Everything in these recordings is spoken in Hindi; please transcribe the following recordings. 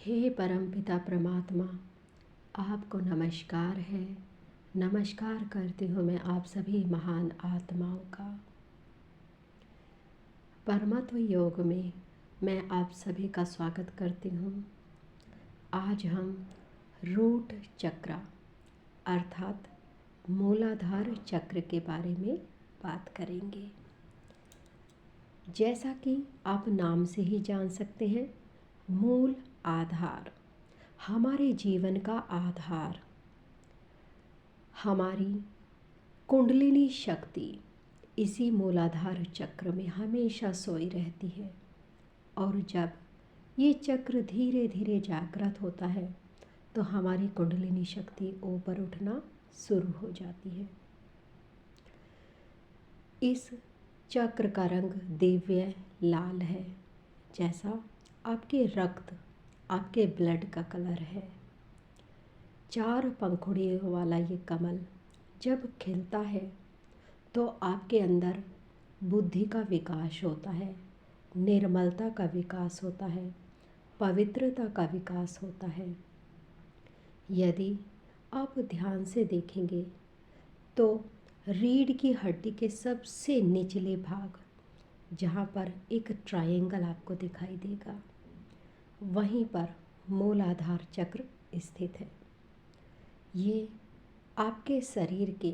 हे परमपिता परमात्मा, आपको नमस्कार है। नमस्कार करती हूँ मैं आप सभी महान आत्माओं का। परमत्व योग में मैं आप सभी का स्वागत करती हूँ। आज हम रूट चक्र अर्थात मूलाधार चक्र के बारे में बात करेंगे। जैसा कि आप नाम से ही जान सकते हैं, मूल आधार, हमारे जीवन का आधार, हमारी कुंडलिनी शक्ति इसी मूलाधार चक्र में हमेशा सोई रहती है। और जब ये चक्र धीरे धीरे जागृत होता है तो हमारी कुंडलिनी शक्ति ऊपर उठना शुरू हो जाती है। इस चक्र का रंग दिव्य लाल है, जैसा आपके रक्त, आपके ब्लड का कलर है। 4 पंखुड़ियों वाला ये कमल जब खिलता है तो आपके अंदर बुद्धि का विकास होता है, निर्मलता का विकास होता है, पवित्रता का विकास होता है। यदि आप ध्यान से देखेंगे तो रीढ़ की हड्डी के सबसे निचले भाग, जहाँ पर एक ट्रायंगल आपको दिखाई देगा, वहीं पर मूलाधार चक्र स्थित है। ये आपके शरीर के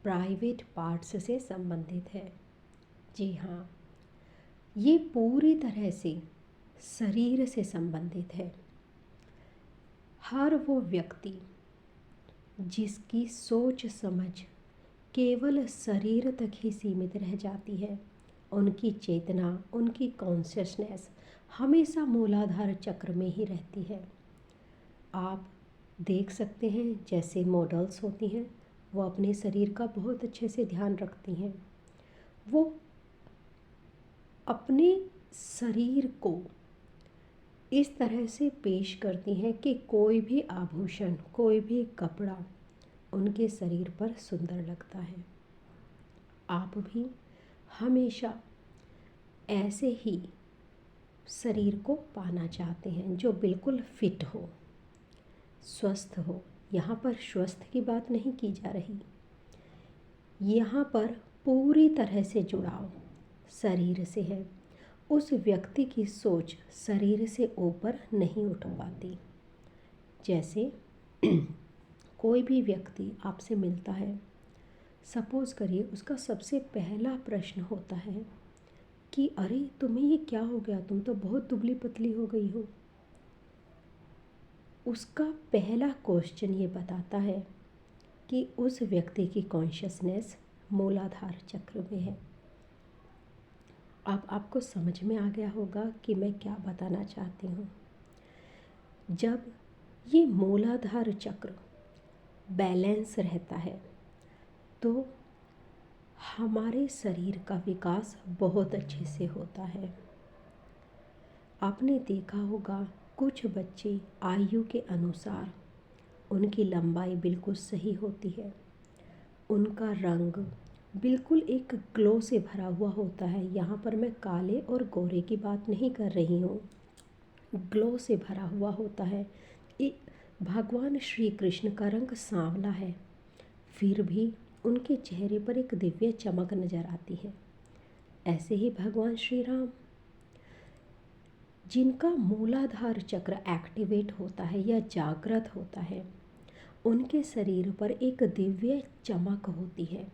प्राइवेट पार्ट्स से संबंधित है। जी हाँ, ये पूरी तरह से शरीर से संबंधित है। हर वो व्यक्ति जिसकी सोच समझ केवल शरीर तक ही सीमित रह जाती है, उनकी चेतना, उनकी कॉन्शियसनेस हमेशा मूलाधार चक्र में ही रहती है। आप देख सकते हैं, जैसे मॉडल्स होती हैं वो अपने शरीर का बहुत अच्छे से ध्यान रखती हैं। वो अपने शरीर को इस तरह से पेश करती हैं कि कोई भी आभूषण, कोई भी कपड़ा उनके शरीर पर सुंदर लगता है। आप भी हमेशा ऐसे ही शरीर को पाना चाहते हैं जो बिल्कुल फिट हो, स्वस्थ हो। यहाँ पर स्वस्थ की बात नहीं की जा रही, यहाँ पर पूरी तरह से जुड़ाव शरीर से है। उस व्यक्ति की सोच शरीर से ऊपर नहीं उठ पाती। जैसे कोई भी व्यक्ति आपसे मिलता है, सपोज़ करिए उसका सबसे पहला प्रश्न होता है कि अरे तुम्हें ये क्या हो गया, तुम तो बहुत दुबली पतली हो गई हो। उसका पहला क्वेश्चन ये बताता है कि उस व्यक्ति की कॉन्शियसनेस मूलाधार चक्र में है। अब आपको समझ में आ गया होगा कि मैं क्या बताना चाहती हूँ। जब ये मूलाधार चक्र बैलेंस रहता है तो हमारे शरीर का विकास बहुत अच्छे से होता है। आपने देखा होगा, कुछ बच्चे आयु के अनुसार उनकी लंबाई बिल्कुल सही होती है, उनका रंग बिल्कुल एक ग्लो से भरा हुआ होता है। यहाँ पर मैं काले और गोरे की बात नहीं कर रही हूँ, ग्लो से भरा हुआ होता है। भगवान श्री कृष्ण का रंग सांवला है, फिर भी उनके चेहरे पर एक दिव्य चमक नज़र आती है। ऐसे ही भगवान श्री राम, जिनका मूलाधार चक्र एक्टिवेट होता है या जागृत होता है, उनके शरीर पर एक दिव्य चमक होती है।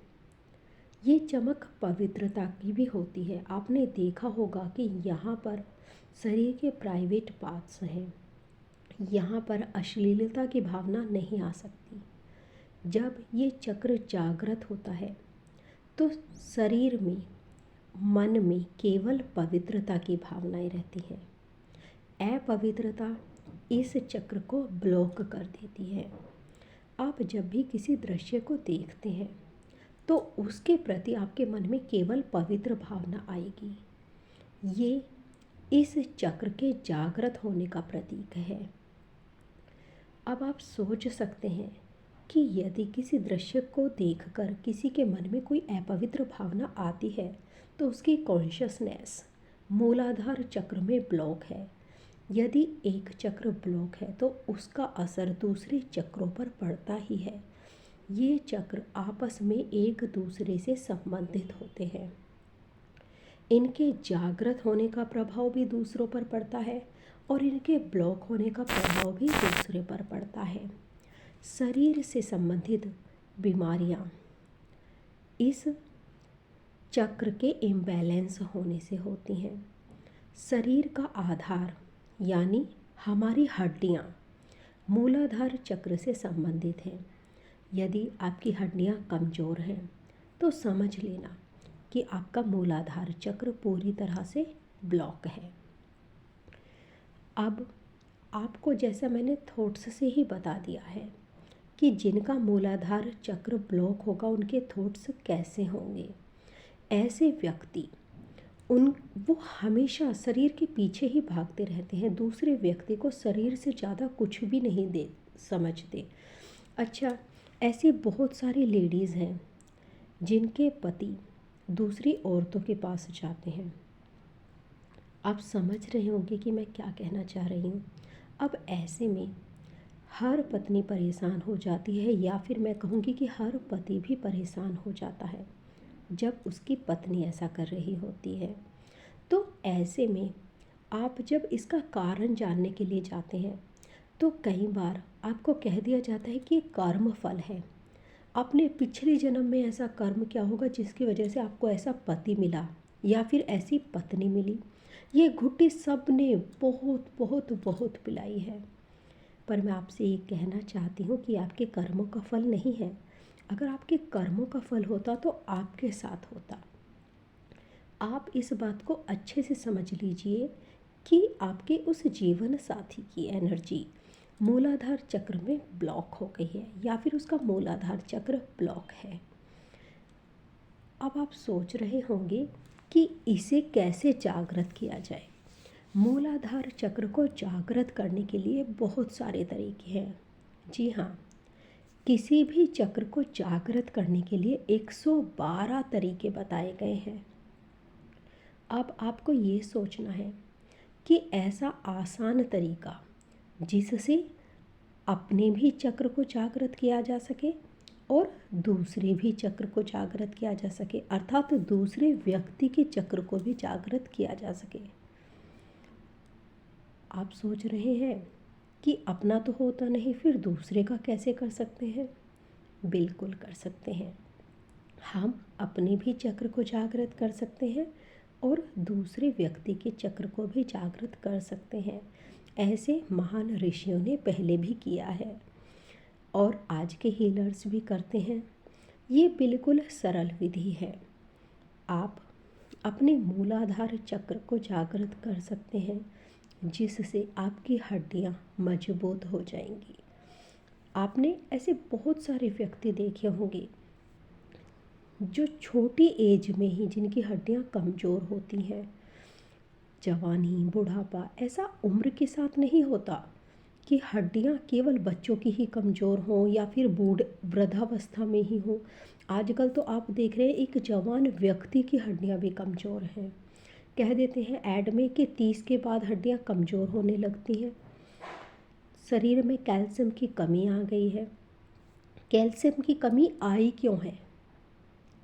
ये चमक पवित्रता की भी होती है। आपने देखा होगा कि यहाँ पर शरीर के प्राइवेट पार्ट्स हैं, यहाँ पर अश्लीलता की भावना नहीं आ सकती। जब ये चक्र जागृत होता है तो शरीर में, मन में केवल पवित्रता की भावनाएं रहती हैं। अपवित्रता इस चक्र को ब्लॉक कर देती है। आप जब भी किसी दृश्य को देखते हैं तो उसके प्रति आपके मन में केवल पवित्र भावना आएगी। ये इस चक्र के जागृत होने का प्रतीक है। अब आप सोच सकते हैं कि यदि किसी दृश्य को देखकर किसी के मन में कोई अपवित्र भावना आती है तो उसकी कॉन्शियसनेस मूलाधार चक्र में ब्लॉक है। यदि एक चक्र ब्लॉक है तो उसका असर दूसरे चक्रों पर पड़ता ही है। ये चक्र आपस में एक दूसरे से संबंधित होते हैं। इनके जागृत होने का प्रभाव भी दूसरों पर पड़ता है और इनके ब्लॉक होने का प्रभाव भी दूसरे पर पड़ता है। शरीर से संबंधित बीमारियां इस चक्र के इम्बैलेंस होने से होती हैं। शरीर का आधार यानी हमारी हड्डियां मूलाधार चक्र से संबंधित हैं। यदि आपकी हड्डियां कमज़ोर हैं तो समझ लेना कि आपका मूलाधार चक्र पूरी तरह से ब्लॉक है। अब आपको जैसा मैंने थॉट्स से ही बता दिया है कि जिनका मूलाधार चक्र ब्लॉक होगा उनके थॉट्स कैसे होंगे। ऐसे व्यक्ति वो हमेशा शरीर के पीछे ही भागते रहते हैं, दूसरे व्यक्ति को शरीर से ज़्यादा कुछ भी नहीं दे समझते। अच्छा, ऐसी बहुत सारी लेडीज़ हैं जिनके पति दूसरी औरतों के पास जाते हैं। आप समझ रहे होंगे कि मैं क्या कहना चाह रही हूँ। अब ऐसे में हर पत्नी परेशान हो जाती है, या फिर मैं कहूँगी कि हर पति भी परेशान हो जाता है जब उसकी पत्नी ऐसा कर रही होती है। तो ऐसे में आप जब इसका कारण जानने के लिए जाते हैं तो कई बार आपको कह दिया जाता है कि कर्म फल है। आपने पिछले जन्म में ऐसा कर्म किया होगा जिसकी वजह से आपको ऐसा पति मिला या फिर ऐसी पत्नी मिली। ये घुट्टी सब ने बहुत बहुत बहुत पिलाई है। पर मैं आपसे ये कहना चाहती हूँ कि आपके कर्मों का फल नहीं है। अगर आपके कर्मों का फल होता तो आपके साथ होता। आप इस बात को अच्छे से समझ लीजिए कि आपके उस जीवन साथी की एनर्जी मूलाधार चक्र में ब्लॉक हो गई है या फिर उसका मूलाधार चक्र ब्लॉक है। अब आप सोच रहे होंगे कि इसे कैसे जागृत किया जाए। मूलाधार चक्र को जागृत करने के लिए बहुत सारे तरीके हैं। जी हाँ, किसी भी चक्र को जागृत करने के लिए 112 तरीके बताए गए हैं। अब आपको ये सोचना है कि ऐसा आसान तरीका जिससे अपने भी चक्र को जागृत किया जा सके और दूसरे भी चक्र को जागृत किया जा सके, अर्थात दूसरे व्यक्ति के चक्र को भी जागृत किया जा सके। आप सोच रहे हैं कि अपना तो होता नहीं, फिर दूसरे का कैसे कर सकते हैं? बिल्कुल कर सकते हैं। हम अपने भी चक्र को जागृत कर सकते हैं और दूसरे व्यक्ति के चक्र को भी जागृत कर सकते हैं। ऐसे महान ऋषियों ने पहले भी किया है और आज के हीलर्स भी करते हैं। ये बिल्कुल सरल विधि है। आप अपने मूलाधार चक्र को जागृत कर सकते हैं जिससे आपकी हड्डियां मजबूत हो जाएंगी। आपने ऐसे बहुत सारे व्यक्ति देखे होंगे जो छोटी एज में ही जिनकी हड्डियां कमज़ोर होती हैं। जवानी, बुढ़ापा ऐसा उम्र के साथ नहीं होता कि हड्डियां केवल बच्चों की ही कमज़ोर हों या फिर वृद्धावस्था में ही हों। आजकल तो आप देख रहे हैं एक जवान व्यक्ति की हड्डियां भी कमज़ोर हैं। कह देते हैं ऐड में कि 30 के बाद हड्डियां कमज़ोर होने लगती हैं। शरीर में कैल्शियम की कमी आ गई है। कैल्शियम की कमी आई क्यों है?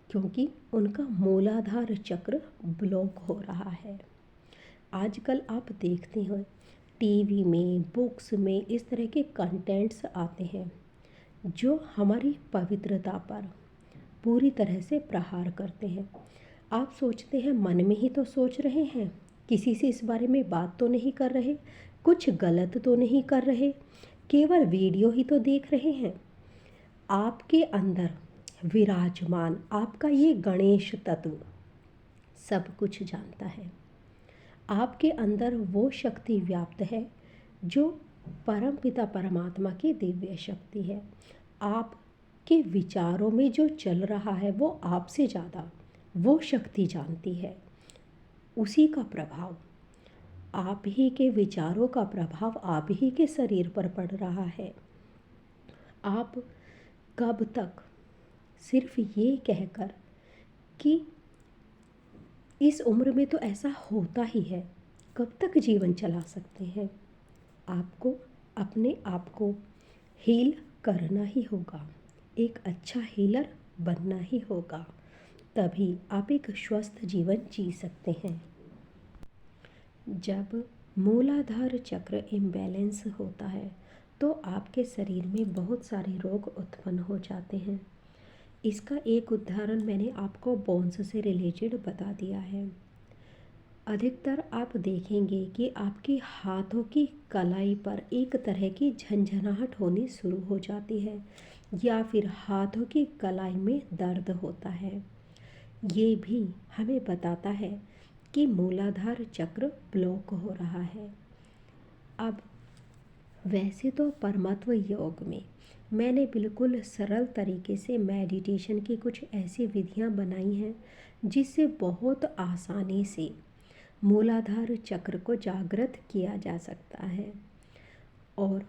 क्योंकि उनका मूलाधार चक्र ब्लॉक हो रहा है। आजकल आप देखते हैं टीवी में, बुक्स में इस तरह के कंटेंट्स आते हैं जो हमारी पवित्रता पर पूरी तरह से प्रहार करते हैं। आप सोचते हैं मन में ही तो सोच रहे हैं, किसी से इस बारे में बात तो नहीं कर रहे, कुछ गलत तो नहीं कर रहे, केवल वीडियो ही तो देख रहे हैं। आपके अंदर विराजमान आपका ये गणेश तत्व सब कुछ जानता है। आपके अंदर वो शक्ति व्याप्त है जो परमपिता परमात्मा की दिव्य शक्ति है। आपके विचारों में जो चल रहा है वो आपसे ज़्यादा वो शक्ति जानती है। उसी का प्रभाव, आप ही के विचारों का प्रभाव आप ही के शरीर पर पड़ रहा है। आप कब तक सिर्फ ये कहकर कि इस उम्र में तो ऐसा होता ही है, कब तक जीवन चला सकते हैं? आपको अपने आप को हील करना ही होगा, एक अच्छा हीलर बनना ही होगा, तभी आप एक स्वस्थ जीवन जी सकते हैं। जब मूलाधार चक्र इम्बैलेंस होता है तो आपके शरीर में बहुत सारे रोग उत्पन्न हो जाते हैं। इसका एक उदाहरण मैंने आपको बोन्स से रिलेटेड बता दिया है। अधिकतर आप देखेंगे कि आपके हाथों की कलाई पर एक तरह की झंझनाहट होनी शुरू हो जाती है या फिर हाथों की कलाई में दर्द होता है। ये भी हमें बताता है कि मूलाधार चक्र ब्लॉक हो रहा है। अब वैसे तो परमात्म योग में मैंने बिल्कुल सरल तरीके से मेडिटेशन की कुछ ऐसी विधियां बनाई हैं जिससे बहुत आसानी से मूलाधार चक्र को जागृत किया जा सकता है। और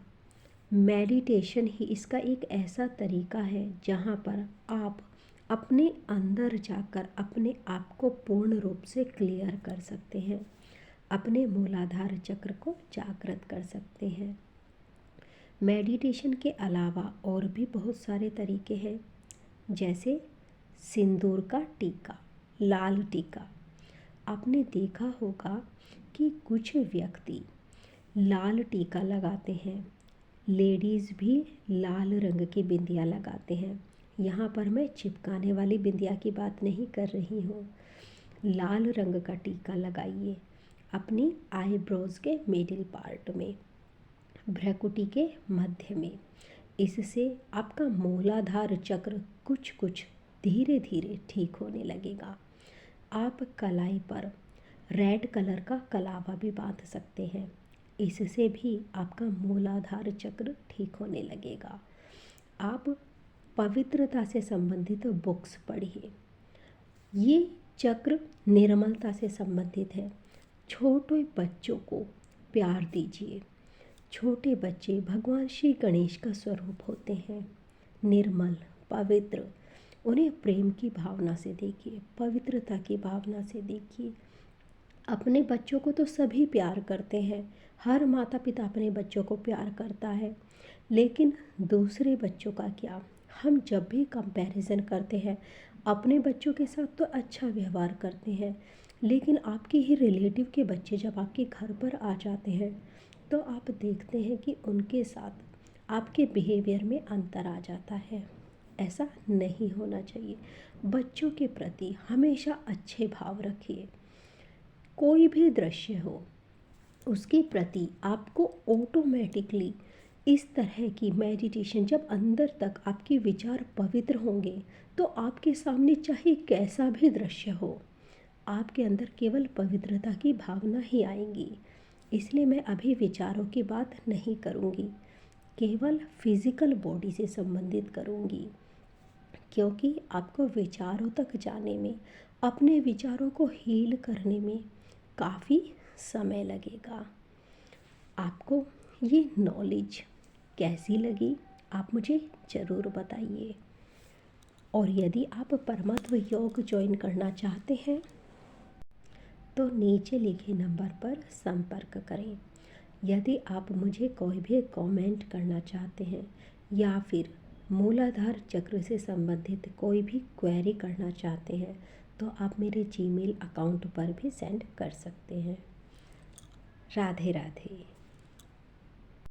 मेडिटेशन ही इसका एक ऐसा तरीका है जहाँ पर आप अपने अंदर जाकर अपने आप को पूर्ण रूप से क्लियर कर सकते हैं, अपने मूलाधार चक्र को जागृत कर सकते हैं। मेडिटेशन के अलावा और भी बहुत सारे तरीके हैं, जैसे सिंदूर का टीका, लाल टीका। आपने देखा होगा कि कुछ व्यक्ति लाल टीका लगाते हैं, लेडीज़ भी लाल रंग की बिंदिया लगाते हैं। यहाँ पर मैं चिपकाने वाली बिंदिया की बात नहीं कर रही हूँ। लाल रंग का टीका लगाइए अपनी आईब्रोज़ के मिडिल पार्ट में, भ्रुकुटी के मध्य में। इससे आपका मूलाधार चक्र कुछ कुछ धीरे धीरे ठीक होने लगेगा। आप कलाई पर रेड कलर का कलावा भी बांध सकते हैं, इससे भी आपका मूलाधार चक्र ठीक होने लगेगा। आप पवित्रता से संबंधित बुक्स पढ़िए, ये चक्र निर्मलता से संबंधित है। छोटे बच्चों को प्यार दीजिए। छोटे बच्चे भगवान श्री गणेश का स्वरूप होते हैं, निर्मल, पवित्र। उन्हें प्रेम की भावना से देखिए, पवित्रता की भावना से देखिए। अपने बच्चों को तो सभी प्यार करते हैं, हर माता पिता अपने बच्चों को प्यार करता है, लेकिन दूसरे बच्चों का क्या? हम जब भी कंपैरिजन करते हैं अपने बच्चों के साथ तो अच्छा व्यवहार करते हैं, लेकिन आपके ही रिलेटिव के बच्चे जब आपके घर पर आ जाते हैं तो आप देखते हैं कि उनके साथ आपके बिहेवियर में अंतर आ जाता है। ऐसा नहीं होना चाहिए। बच्चों के प्रति हमेशा अच्छे भाव रखिए। कोई भी दृश्य हो उसके प्रति आपको ऑटोमेटिकली इस तरह की मेडिटेशन, जब अंदर तक आपके विचार पवित्र होंगे तो आपके सामने चाहे कैसा भी दृश्य हो, आपके अंदर केवल पवित्रता की भावना ही आएंगी। इसलिए मैं अभी विचारों की बात नहीं करूँगी, केवल फिज़िकल बॉडी से संबंधित करूँगी, क्योंकि आपको विचारों तक जाने में, अपने विचारों को हील करने में काफ़ी समय लगेगा। आपको ये नॉलेज कैसी लगी आप मुझे ज़रूर बताइए। और यदि आप परमात्म योग ज्वाइन करना चाहते हैं तो नीचे लिखे नंबर पर संपर्क करें। यदि आप मुझे कोई भी कमेंट करना चाहते हैं या फिर मूलाधार चक्र से संबंधित कोई भी क्वेरी करना चाहते हैं तो आप मेरे जीमेल अकाउंट पर भी सेंड कर सकते हैं। राधे राधे।